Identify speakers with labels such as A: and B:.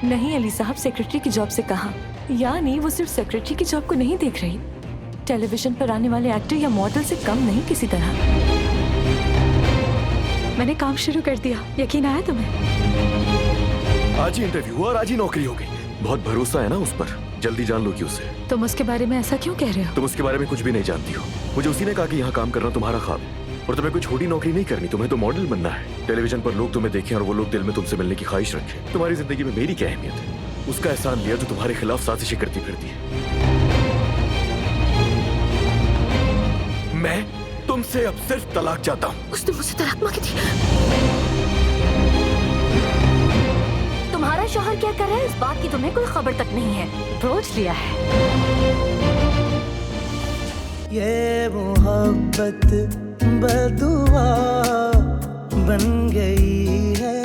A: नहीं अली साहब, सेक्रेटरी की जॉब से कहा। यानी वो सिर्फ सेक्रेटरी की जॉब को नहीं देख रही, टेलीविजन पर आने वाले एक्टर या मॉडल से कम नहीं किसी तरह। मैंने काम शुरू कर दिया, यकीन आया तुम्हें?
B: आज ही इंटरव्यू हुआ और आज ही नौकरी हो गई। बहुत भरोसा है ना उस पर, जल्दी जान लो कि उसे।
A: तुम उसके बारे में ऐसा क्यों कह रहे हो?
B: तुम उसके बारे में कुछ भी नहीं जानती हो। मुझे उसी ने कहा कि यहाँ काम करना तुम्हारा ख्वाब है और तुम्हें कोई छोटी नौकरी नहीं करनी, तुम्हें तो मॉडल बनना है। टेलीविजन पर लोग तुम्हें देखें और वो लोग दिल में तुमसे मिलने की ख्वाहिश रखें। तुम्हारी जिंदगी में मेरी क्या अहमियत है? उसका एहसान लिया जो तुम्हारे खिलाफ साजिशें करती फिरती है। मैं तुमसे अब सिर्फ तलाक चाहता हूँ।
A: उसने मुझसे तलाक मांगी थी। तुम्हारा शौहर क्या कर रहा है इस बात की तुम्हें कोई खबर तक नहीं है। सोच लिया है।
C: ये मोहब्बत बदुआ बन गई है।